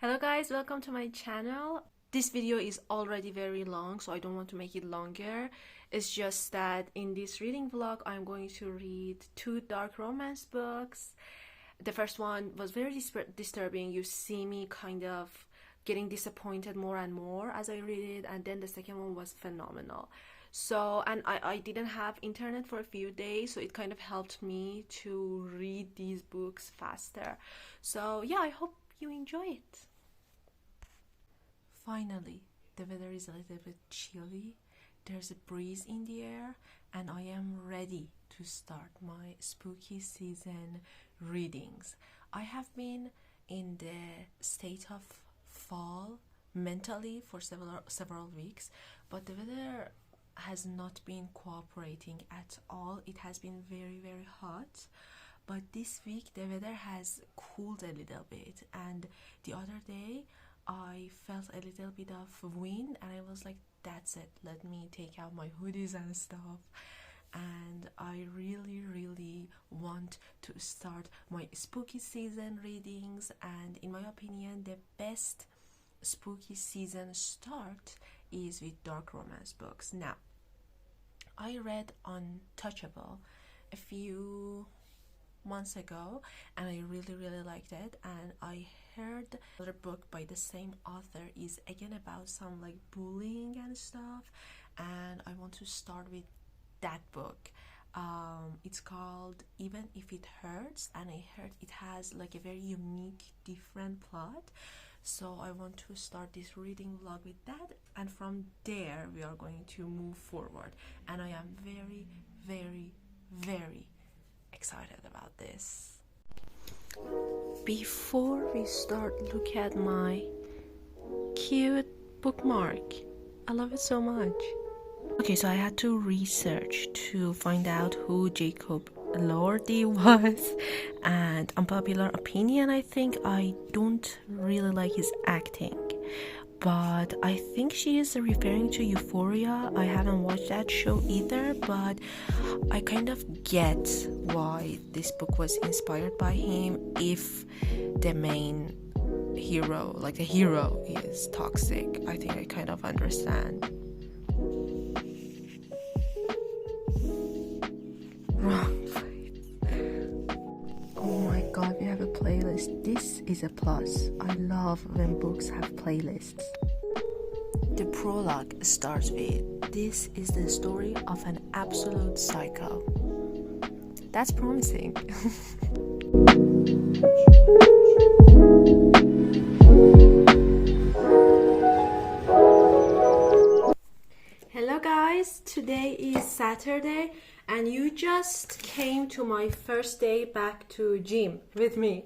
Hello guys, welcome to my channel. This video is already very long, so I don't want to make it longer. It's just that in this reading vlog, I'm going to read two dark romance books. The first one was very disturbing. You see me kind of getting disappointed more and more as I read it, and then the second one was phenomenal. So, and I didn't have internet for a few days, so it kind of helped me to read these books faster. So yeah, I hope you enjoy it. Finally, the weather is a little bit chilly, there's a breeze in the air, and I am ready to start my spooky season readings. I have been in the state of fall mentally for several weeks, but the weather has not been cooperating at all. It has been very hot, but this week the weather has cooled a little bit, and the other day I felt a little bit of wind and I was like, that's it, let me take out my hoodies and stuff. And I really want to start my spooky season readings, and in my opinion the best spooky season start is with dark romance books. Now, I read Untouchable a few months ago and I really liked it, and I heard another book by the same author is again about some like bullying and stuff, and I want to start with that book. It's called Even If It Hurts, and I heard it has like a very unique different plot, so I want to start this reading vlog with that, and from there we are going to move forward, and I am very excited about this. Before we start, look at my cute bookmark. I love it so much. Okay, so I had to research to find out who Jacob Elordi was, and unpopular opinion, I think I don't really like his acting, but I think she is referring to Euphoria. I haven't watched that show either, but I kind of get why this book was inspired by him if the main hero, like the hero, is toxic. I think I kind of understand. Wrong place. Oh my god, we have a playlist. This is a plus. I love when books have playlists. The prologue starts with, "This is the story of an absolute psycho." That's promising. Hello guys, today is Saturday and you just came to my first day back to gym with me.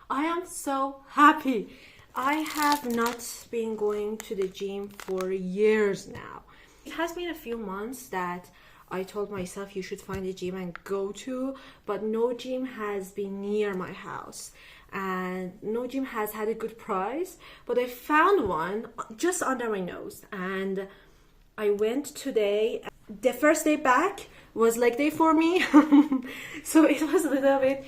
I am so happy. I have not been going to the gym for years now. It has been a few months that I told myself you should find a gym and go to, but no gym has been near my house and no gym has had a good price, but I found one just under my nose and I went today. The first day back was leg day for me, so it was a little bit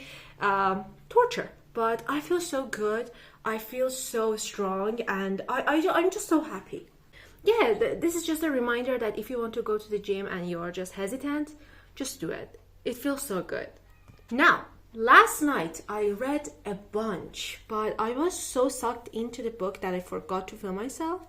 torture, but I feel so good. I feel so strong, and I'm just so happy. Yeah, this is just a reminder that if you want to go to the gym and you are just hesitant, just do it. It feels so good. Now, last night I read a bunch, but I was so sucked into the book that I forgot to film myself.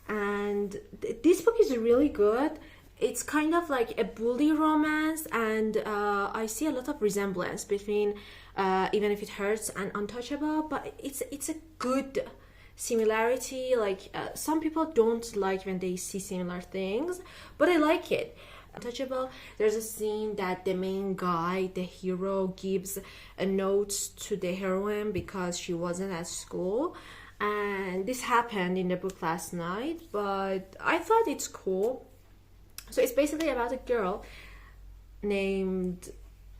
And this book is really good. It's kind of like a bully romance, and I see a lot of resemblance between Even If It Hurts and Untouchable, but it's a good similarity. Like some people don't like when they see similar things, but I like it. Untouchable, there's a scene that the main guy, the hero, gives a note to the heroine because she wasn't at school, and this happened in the book last night, but I thought it's cool. So it's basically about a girl named,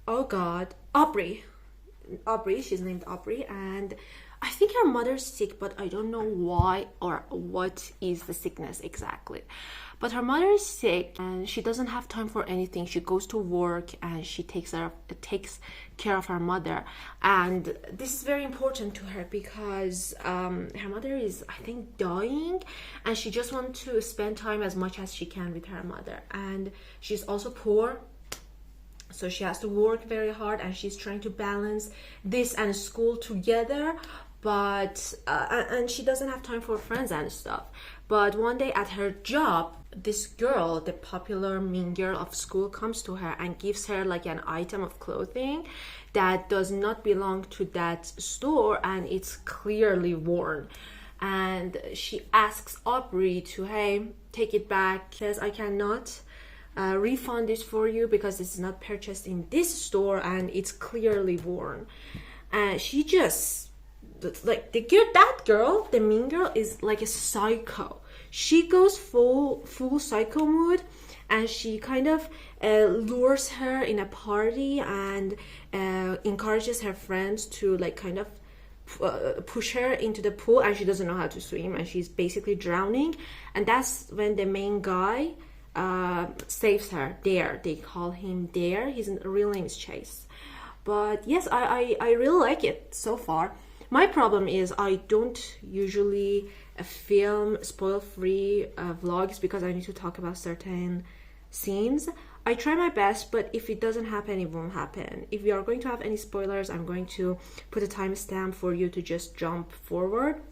oh god, Aubrey. She's named Aubrey, and I think her mother's sick, but I don't know why or what is the sickness exactly. But her mother is sick and she doesn't have time for anything. She goes to work and she takes care of her mother. And this is very important to her because her mother is, I think, dying, and she just wants to spend time as much as she can with her mother. And she's also poor, so she has to work very hard, and she's trying to balance this and school together. But and she doesn't have time for friends and stuff. But one day at her job, this girl, the popular mean girl of school, comes to her and gives her like an item of clothing that does not belong to that store, and it's clearly worn. And she asks Aubrey to, hey, take it back. Says, I cannot refund this for you because it's not purchased in this store and it's clearly worn. And she just, like, that girl, the mean girl, is like a psycho. She goes full psycho mood, and she kind of lures her in a party and encourages her friends to like kind of push her into the pool, and she doesn't know how to swim and she's basically drowning. And that's when the main guy saves her. Dare, they call him Dare. His real name is Chase. But yes, I really like it so far. My problem is I don't usually film spoil-free vlogs because I need to talk about certain scenes. I try my best, but if it doesn't happen, it won't happen. If we are going to have any spoilers, I'm going to put a timestamp for you to just jump forward.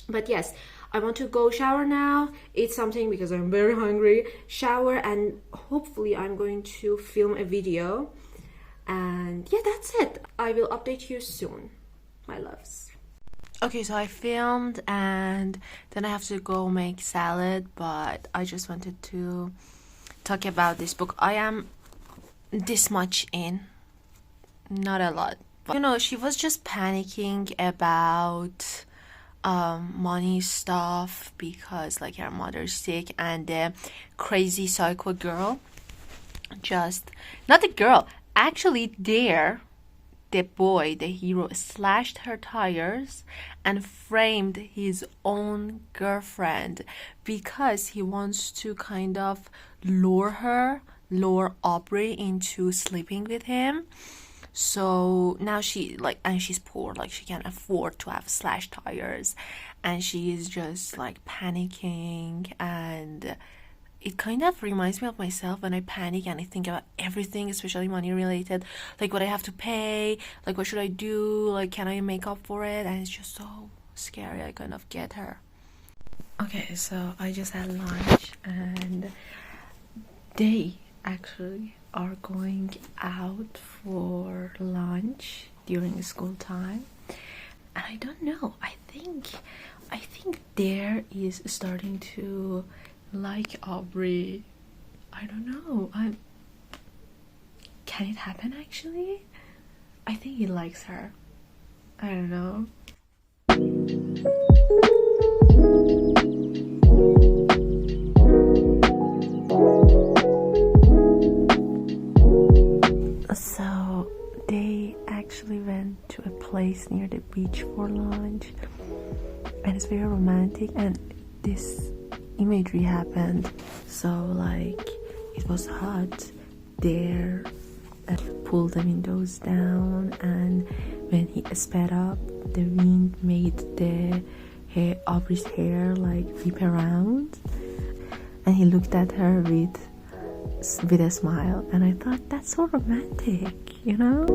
But yes, I want to go shower now, eat something because I'm very hungry, shower, and hopefully I'm going to film a video. And yeah, that's it. I will update you soon, my loves. Okay, so I filmed and then I have to go make salad, but I just wanted to talk about this book. I am this much in, not a lot. But, you know, she was just panicking about money stuff because like her mother's sick, and the crazy psycho girl, just, not the girl, actually Dare, the boy, the hero, slashed her tires and framed his own girlfriend because he wants to kind of lure Aubrey into sleeping with him. So now she like, and she's poor, like she can't afford to have slashed tires, and she is just like panicking. And it kind of reminds me of myself when I panic and I think about everything, especially money related, like what I have to pay, like what should I do, like can I make up for it, and it's just so scary. I kind of get her. Okay, so I just had lunch and they actually are going out for lunch during school time, and I don't know, I think Dare is starting to like Aubrey. I don't know. Can it happen actually? I think he likes her. I don't know. So they actually went to a place near the beach for lunch, and it's very romantic, and this imagery happened. So like it was hot there, pulled the windows down, and when he sped up, the wind made the Aubrey's hair like whip around, and he looked at her with a smile, and I thought that's so romantic, you know.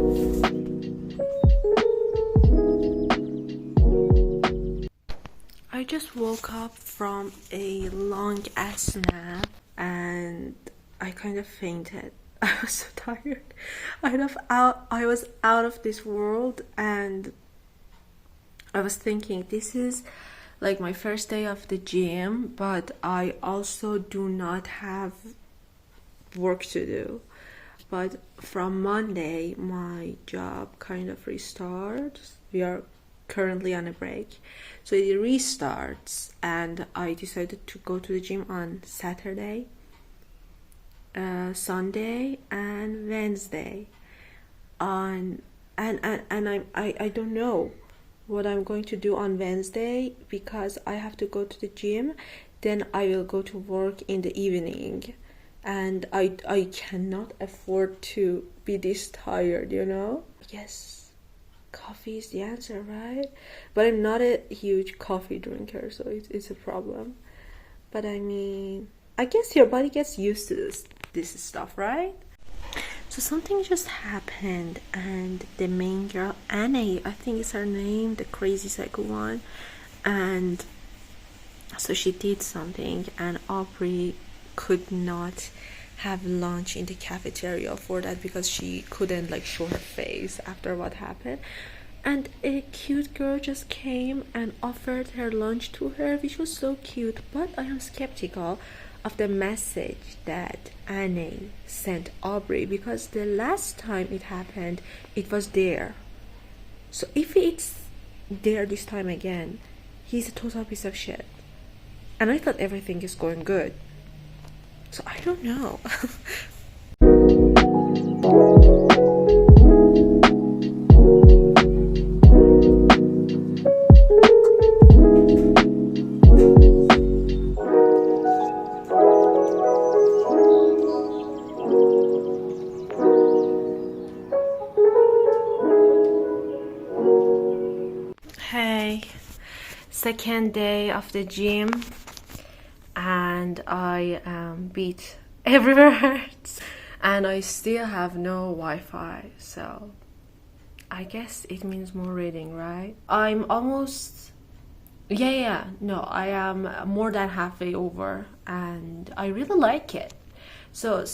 I just woke up from a long ass nap and I kind of fainted. I was so tired. I was out of this world, and I was thinking this is like my first day of the gym, but I also do not have work to do. But from Monday my job kind of restarts. We are currently on a break, so it restarts, and I decided to go to the gym on Saturday, Sunday and Wednesday. And I don't know what I'm going to do on Wednesday, because I have to go to the gym, then I will go to work in the evening, and I cannot afford to be this tired, you know? Yes, coffee is the answer, right? But I'm not a huge coffee drinker, so it's a problem. But I mean, I guess your body gets used to this stuff, right? So something just happened, and the main girl, Annie, I think is her name, the crazy psycho one, and so she did something, and Aubrey could not have lunch in the cafeteria for that because she couldn't like show her face after what happened. And a cute girl just came and offered her lunch to her, which was so cute. But I am skeptical of the message that Annie sent Aubrey, because the last time it happened, it was there. So if it's there this time again, he's a total piece of shit. And I thought everything is going good. So I don't know. Hey, second day of the gym, and I beat everywhere, and I still have no Wi-Fi, so I guess it means more reading, right? I'm almost, no, I am more than halfway over, and I really like it. So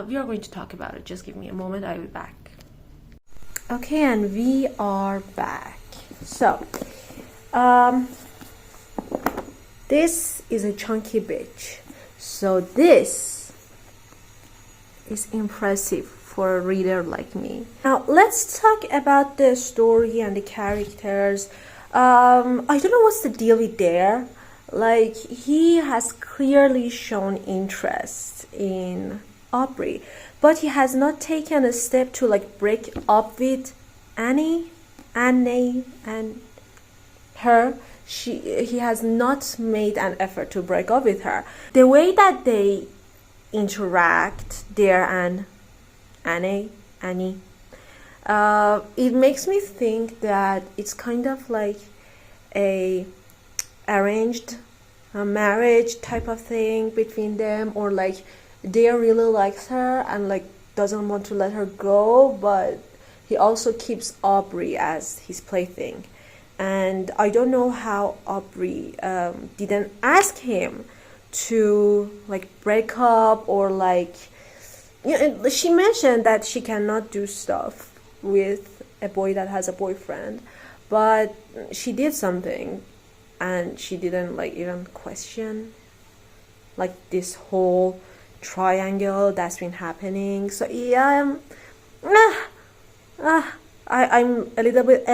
we are going to talk about it. Just give me a moment, I'll be back. Okay, and we are back. So this is a chunky bitch. So this is impressive for a reader like me. Now let's talk about the story and the characters. I don't know what's the deal with Dare. Like, he has clearly shown interest in Aubrey, but he has not taken a step to like break up with Annie and her. He has not made an effort to break up with her. The way that they interact, Dare and Annie, it makes me think that it's kind of like a arranged marriage type of thing between them, or like Dare really likes her and like doesn't want to let her go, but he also keeps Aubrey as his plaything. And I don't know how Aubrey didn't ask him to like break up, or like, you know, she mentioned that she cannot do stuff with a boy that has a boyfriend, but she did something, and she didn't like even question like this whole triangle that's been happening. So yeah, I'm a little bit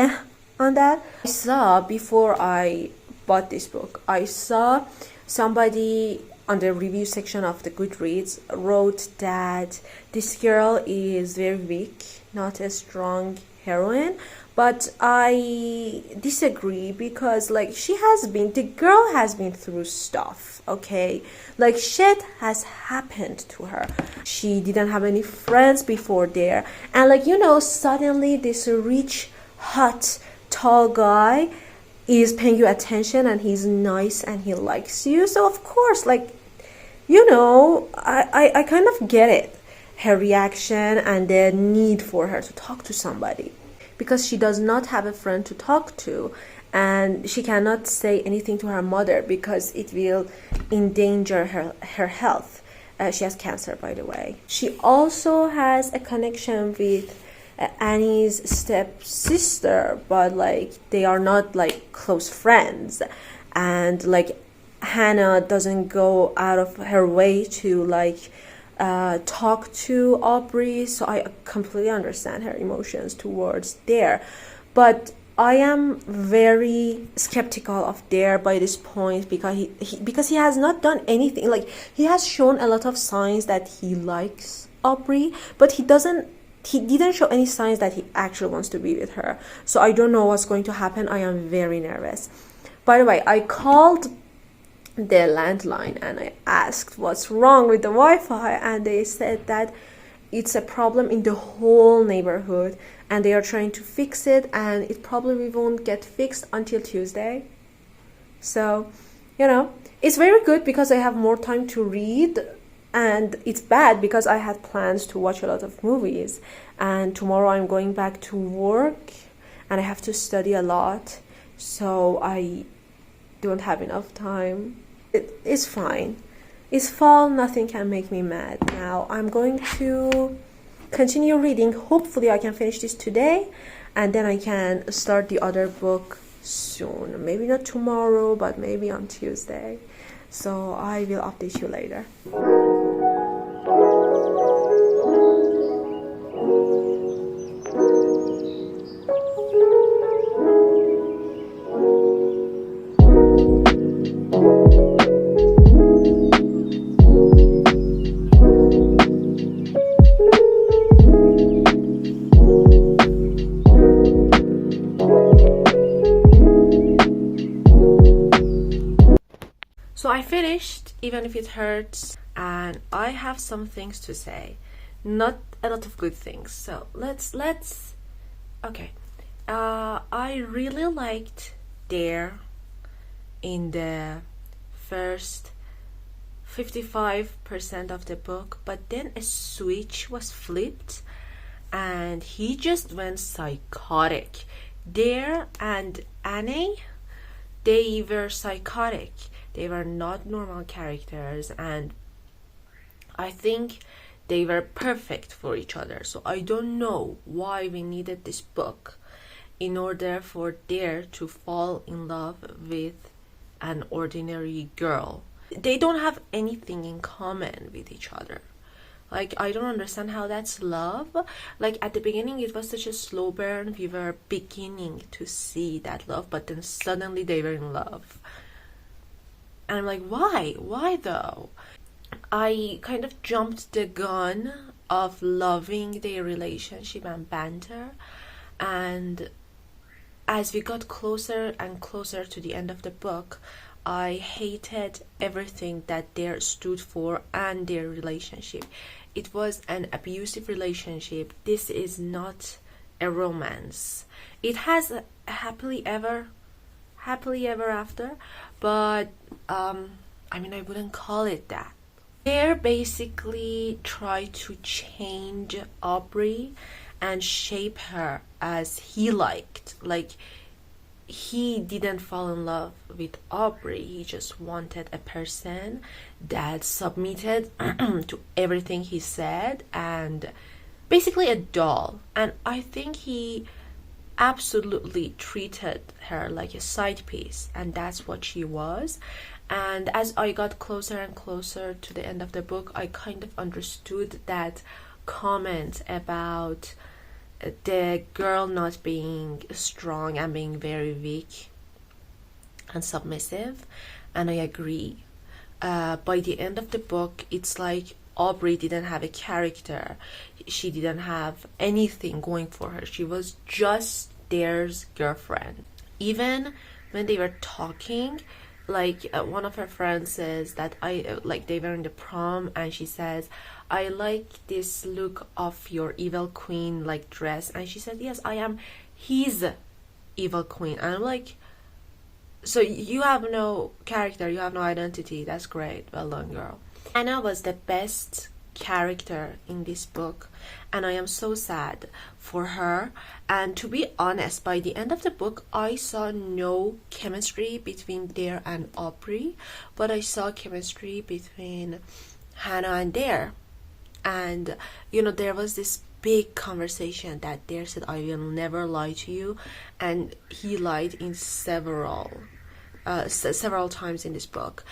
on that. I saw, before I bought this book, I saw somebody on the review section of the Goodreads wrote that this girl is very weak, not a strong heroine. But I disagree, because like the girl has been through stuff, okay? Like, shit has happened to her. She didn't have any friends before there, and like, you know, suddenly this rich, hot, tall guy is paying you attention, and he's nice and he likes you. So of course, like, you know, I kind of get it, her reaction and the need for her to talk to somebody, because she does not have a friend to talk to, and she cannot say anything to her mother because it will endanger her health. She has cancer, by the way. She also has a connection with Annie's stepsister, but like they are not like close friends, and like Hannah doesn't go out of her way to like talk to Aubrey, so I completely understand her emotions towards Dare. But I am very skeptical of Dare by this point, because he has not done anything. Like, he has shown a lot of signs that he likes Aubrey, but he doesn't he didn't show any signs that he actually wants to be with her. So I don't know what's going to happen. I am very nervous. By the way, I called the landline and I asked what's wrong with the Wi-Fi, and they said that it's a problem in the whole neighborhood and they are trying to fix it, and it probably won't get fixed until Tuesday. So, it's very good because I have more time to read, and it's bad because I had plans to watch a lot of movies, and tomorrow I'm going back to work and I have to study a lot, so I don't have enough time. It's fine. It's fall, nothing can make me mad. Now I'm going to continue reading. Hopefully I can finish this today, and then I can start the other book soon. Maybe not tomorrow, but maybe on Tuesday. So I will update you later. So I finished, even if it hurts, and I have some things to say. Not a lot of good things. So let's okay. I really liked Dare in the first 55% of the book, but then a switch was flipped and he just went psychotic. Dare and Annie, they were psychotic. They were not normal characters, and I think they were perfect for each other. So I don't know why we needed this book in order for Dare to fall in love with an ordinary girl. They don't have anything in common with each other. Like, I don't understand how that's love. Like, at the beginning it was such a slow burn. We were beginning to see that love, but then suddenly they were in love. And I'm like, why though? I kind of jumped the gun of loving their relationship and banter, and as we got closer and closer to the end of the book, I hated everything that Dare stood for and their relationship. It was an abusive relationship. This is not a romance. It has a happily ever after, but I wouldn't call it that. Dare basically tried to change Aubrey and shape her as he liked. Like, he didn't fall in love with Aubrey. He just wanted a person that submitted to everything he said, and basically a doll. And I think he absolutely treated her like a side piece, and that's what she was. And as I got closer and closer to the end of the book, I kind of understood that comment about the girl not being strong and being very weak and submissive, and I agree. By the end of the book, it's like Aubrey didn't have a character. She didn't have anything going for her. She was just Dare's girlfriend. Even when they were talking, like one of her friends says that they were in the prom, and she says, I like this look of your evil queen like dress, and she said, yes, I am his evil queen. And I'm like, so you have no character, you have no identity. That's great, well done, girl. Anna was the best character in this book, and I am so sad for her. And to be honest, by the end of the book, I saw no chemistry between Dare and Aubrey, but I saw chemistry between Hannah and Dare. And there was this big conversation that Dare said, I will never lie to you, and he lied in several times in this book.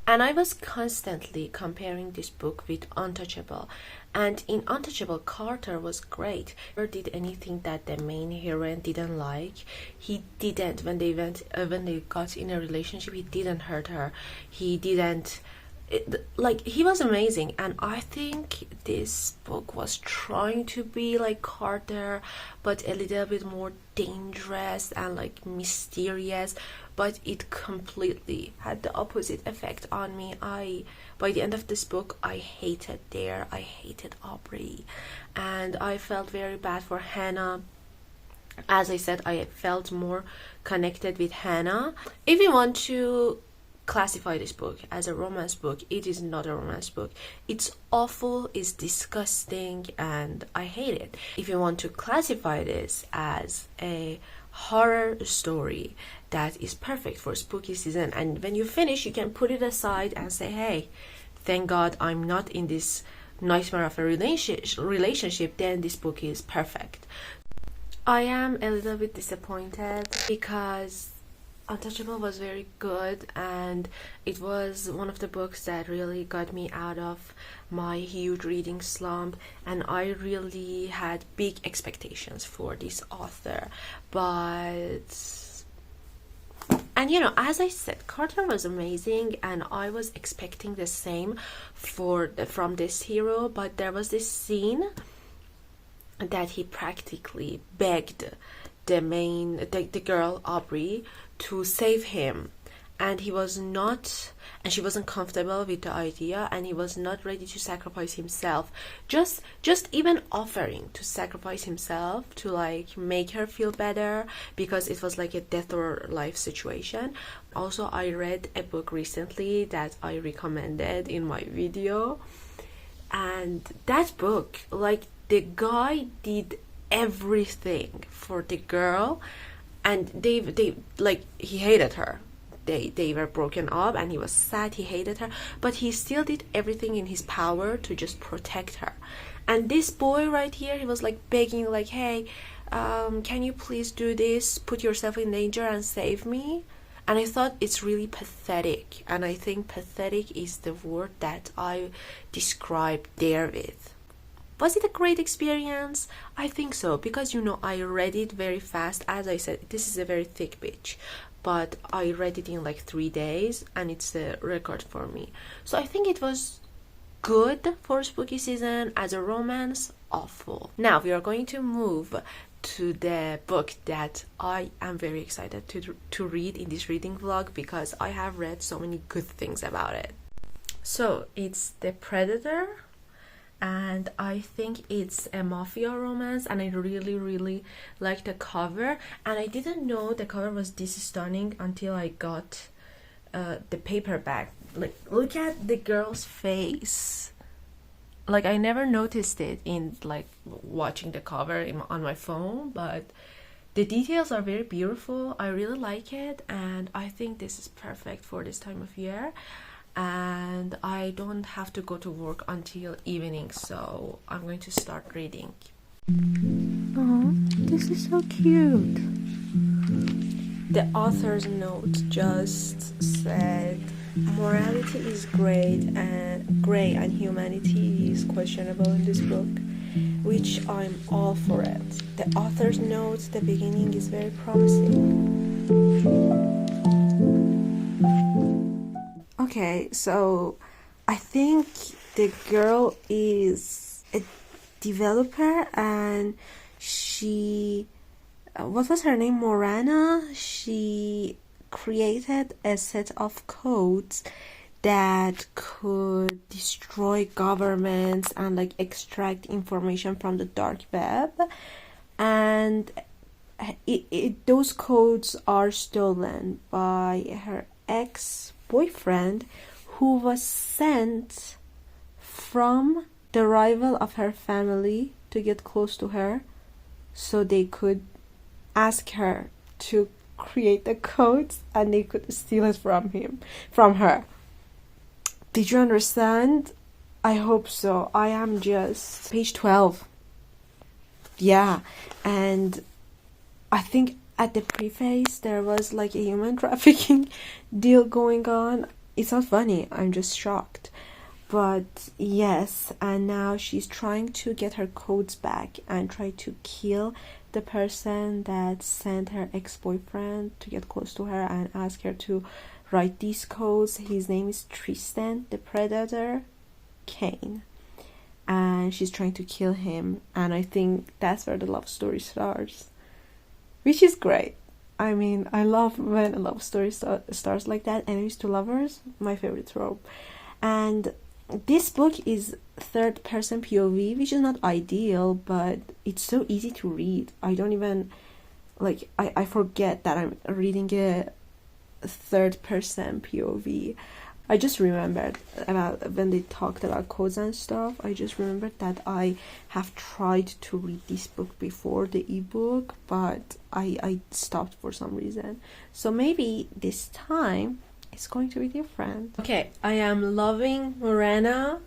And I was constantly comparing this book with Untouchable. And in Untouchable, Carter was great. Never did anything that the main heroine didn't like. He didn't, when they got in a relationship, he didn't hurt her. He didn't like he was amazing, and I think this book was trying to be like Carter but a little bit more dangerous and like mysterious, but it completely had the opposite effect on me. By the end of this book, I hated Dare, I hated Aubrey, and I felt very bad for Hannah. As I said, I felt more connected with Hannah. If you want to classify this book as a romance book, it is not a romance book. It's awful, it's disgusting, and I hate it. If you want to classify this as a horror story, that is perfect for spooky season, and when you finish you can put it aside and say, hey, thank God I'm not in this nightmare of a relationship, then this book is perfect. I am a little bit disappointed because Untouchable was very good, and it was one of the books that really got me out of my huge reading slump, and I really had big expectations for this author. And you know, as I said, Carter was amazing, and I was expecting the same from this hero, but there was this scene that he practically begged the girl Aubrey to save him, and she wasn't comfortable with the idea, and he was not ready to sacrifice himself, just even offering to sacrifice himself to like make her feel better, because it was like a death or life situation. Also, I read a book recently that I recommended in my video, and that book, like, the guy did everything for the girl, and they like, he hated her. They were broken up and he was sad, he hated her, but he still did everything in his power to just protect her. And this boy right here, he was like begging, like, hey, can you please do this, put yourself in danger and save me? And I thought it's really pathetic, and I think pathetic is the word that I describe Dare with. Was it a great experience? I think so, because, you know, I read it very fast. As I said, this is a very thick bitch, but I read it in like 3 days, and it's a record for me. So I think it was good for spooky season. As a romance, awful. Now we are going to move to the book that I am very excited to read in this reading vlog, because I have read so many good things about it. So it's The Predator, and I think it's a mafia romance, and I really like the cover, and I didn't know the cover was this stunning until I got the paperback. Like, look at the girl's face. Like, I never noticed it in like watching the cover on my phone, but the details are very beautiful. I really like it, and I think this is perfect for this time of year. And I don't have to go to work until evening, so I'm going to start reading. Oh, this is so cute. The author's note just said, morality is gray and humanity is questionable in this book, which I'm all for it. The author's note, the beginning is very promising. Okay, so I think the girl is a developer, and she, what was her name, Morana? She created a set of codes that could destroy governments and like extract information from the dark web, and those codes are stolen by her ex-boyfriend, who was sent from the rival of her family to get close to her, so they could ask her to create the codes and they could steal it from her. Did you understand? I hope so. I am just page 12. Yeah, and I think at the preface there was like a human trafficking deal going on. It's not funny, I'm just shocked. But yes, and now she's trying to get her codes back and try to kill the person that sent her ex-boyfriend to get close to her and ask her to write these codes. His name is Tristan, the predator, Kane. And she's trying to kill him, and I think that's where the love story starts, which is great. I mean, I love when a love story starts like that. Enemies to lovers, my favorite trope. And this book is third person POV, which is not ideal, but it's so easy to read. I don't even like I forget that I'm reading a third person POV. I just remembered about when they talked about codes and stuff. I just remembered that I have tried to read this book before the ebook, but I stopped for some reason. So maybe this time it's going to be different. Okay, I am loving Morena.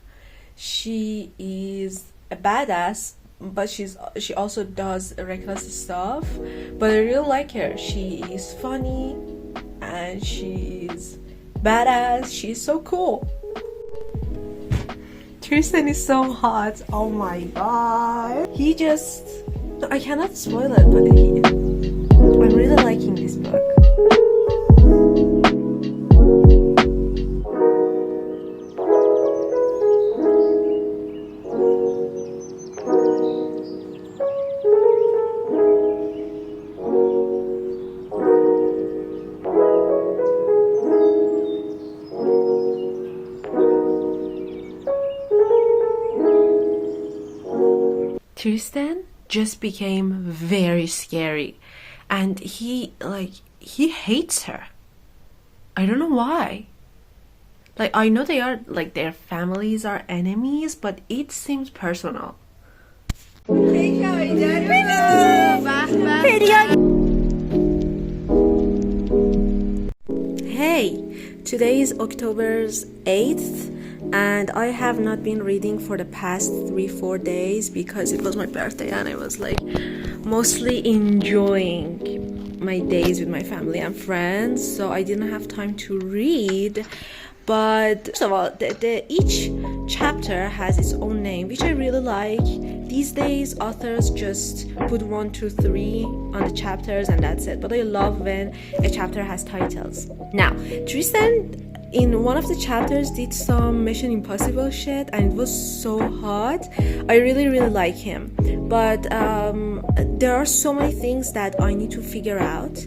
She is a badass, but she also does reckless stuff. But I really like her. She is funny and she's badass. She's so cool. Tristan is so hot. Oh my god. I cannot spoil it, but I'm really liking this book. Tristan just became very scary, and he hates her. I don't know why. Like, I know they are, like, their families are enemies, but it seems personal. Hey, today is October's 8th. And I have not been reading for the past 3-4 days because it was my birthday and I was like mostly enjoying my days with my family and friends, so I didn't have time to read. But first of all, each chapter has its own name, which I really like. These days authors just put 1, 2, 3 on the chapters and that's it, but I love when a chapter has titles. Now Tristan in one of the chapters did some Mission Impossible shit and it was so hot. I really like him, but there are so many things that I need to figure out,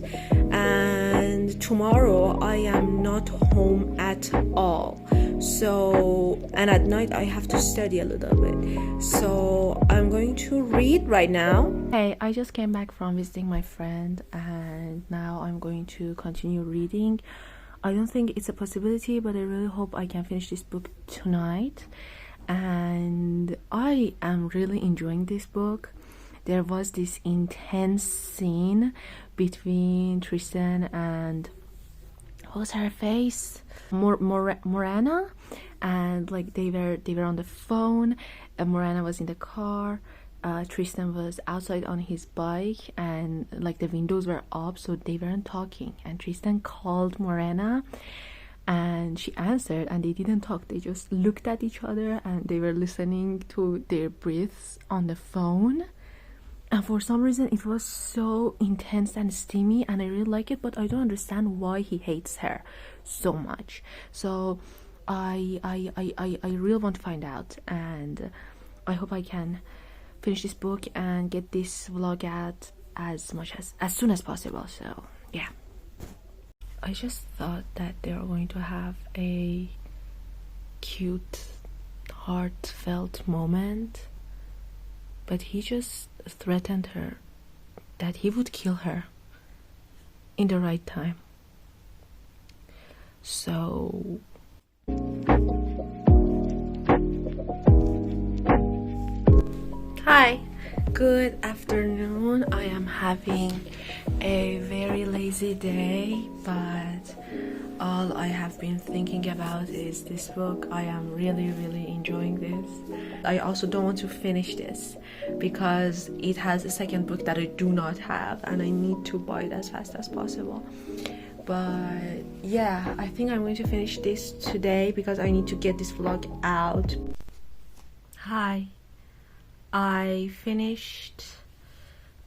and tomorrow I am not home at all, so, and at night I have to study a little bit, so I'm going to read right now. Hey, I just came back from visiting my friend and now I'm going to continue reading. I don't think it's a possibility, but I really hope I can finish this book tonight. And I am really enjoying this book. There was this intense scene between Tristan and what was her face? Morena, and like they were on the phone. Morena was in the car. Tristan was outside on his bike and like the windows were up, so they weren't talking, and Tristan called Morena and she answered and they didn't talk. They just looked at each other and they were listening to their breaths on the phone, and for some reason it was so intense and steamy and I really like it, but I don't understand why he hates her so much. So I really want to find out, and I hope I can finish this book and get this vlog out as soon as possible. So yeah, I just thought that they were going to have a cute heartfelt moment, but he just threatened her that he would kill her in the right time. So hi, good afternoon. I am having a very lazy day, but all I have been thinking about is this book. I am really enjoying this. I also don't want to finish this because it has a second book that I do not have and I need to buy it as fast as possible. But yeah, I think I'm going to finish this today because I need to get this vlog out. Hi, I finished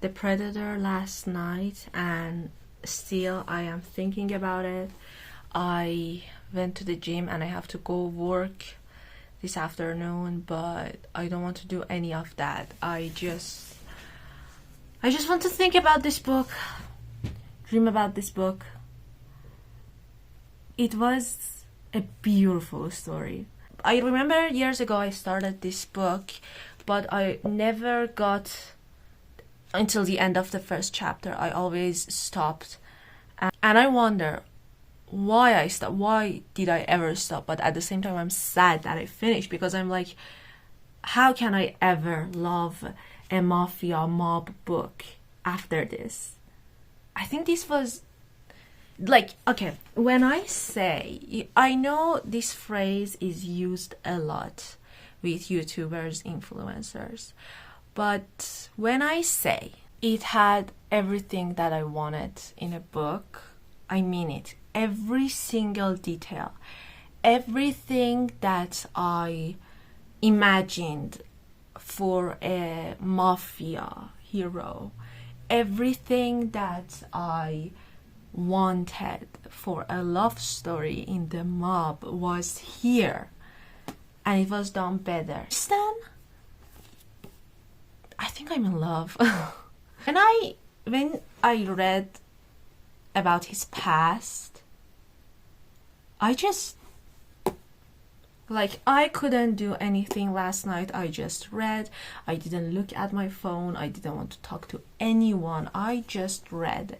The Predator last night and still I am thinking about it. I went to the gym and I have to go work this afternoon, but I don't want to do any of that. I just want to think about this book, dream about this book. It was a beautiful story. I remember years ago I started this book, but I never got until the end of the first chapter. I always stopped. And I wonder why I stopped. Why did I ever stop? But at the same time, I'm sad that I finished because I'm like, how can I ever love a mafia mob book after this? I think this was like, okay, when I say, I know this phrase is used a lot with YouTubers, influencers, but when I say it had everything that I wanted in a book, I mean it. Every single detail, everything that I imagined for a mafia hero, everything that I wanted for a love story in the mob was here, and it was done better. Stan, I think I'm in love. when I read about his past, I just, like, I couldn't do anything last night. I just read. I didn't look at my phone. I didn't want to talk to anyone. I just read.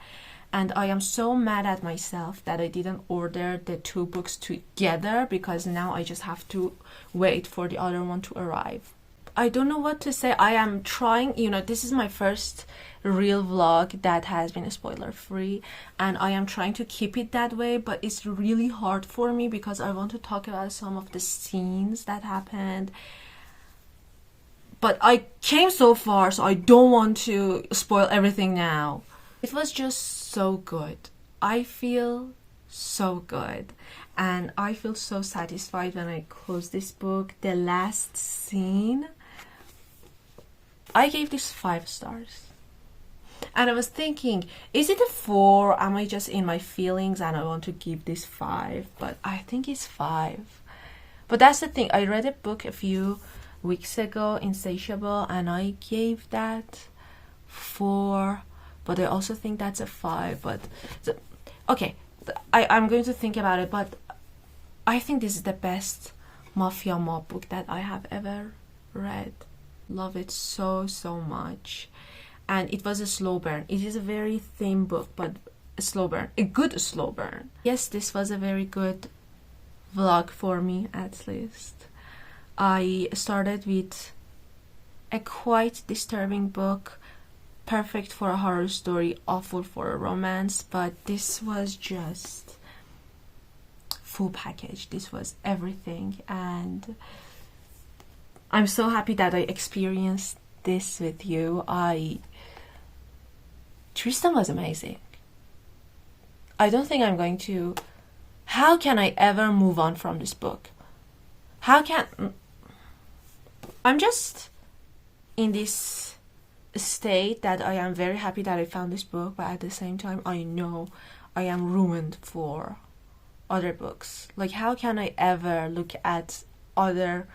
And I am so mad at myself that I didn't order the two books together, because now I just have to wait for the other one to arrive. I don't know what to say. I am trying, this is my first real vlog that has been spoiler free, and I am trying to keep it that way, but it's really hard for me because I want to talk about some of the scenes that happened. But I came so far, so I don't want to spoil everything now. It was just so good. I feel so good. And I feel so satisfied when I close this book. The last scene, I gave this 5 stars. And I was thinking, is it a 4? Am I just in my feelings and I want to give this 5? But I think it's 5. But that's the thing. I read a book a few weeks ago, Insatiable, and I gave that 4. But I also think that's a 5. But okay, I'm going to think about it. But I think this is the best mafia mob book that I have ever read. Love it so much. And it was a slow burn. It is a very thin book, but a slow burn, a good slow burn. Yes, this was a very good vlog for me, at least. I started with a quite disturbing book, perfect for a horror story, awful for a romance, but this was just full package. This was everything, and I'm so happy that I experienced this with you. Tristan was amazing. I don't think I'm going to... How can I ever move on from this book? I'm just in this state that I am very happy that I found this book, but at the same time I know I am ruined for other books. Like, how can I ever look at other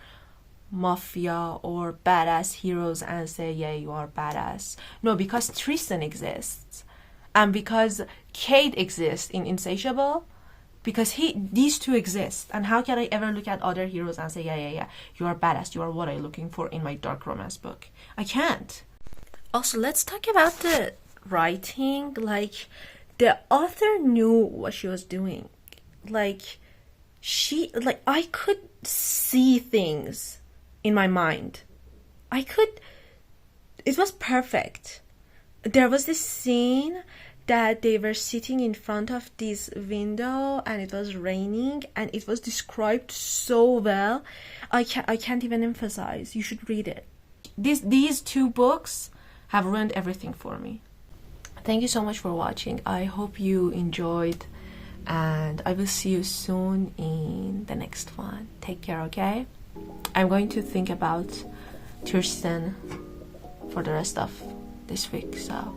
mafia or badass heroes and say, yeah, you are badass? No, because Tristan exists, and because Cade exists in Insatiable, because these two exist. And how can I ever look at other heroes and say, yeah, you are badass, you are what I'm looking for in my dark romance book? I can't. Also, let's talk about the writing. Like, the author knew what she was doing. Like, I could see things in my mind. It was perfect. There was this scene that they were sitting in front of this window and it was raining, and it was described so well. I can't even emphasize. You should read it. These 2 books have ruined everything for me. Thank you so much for watching. I hope you enjoyed and I will see you soon in the next one. Take care, okay? I'm going to think about Kirsten for the rest of this week, so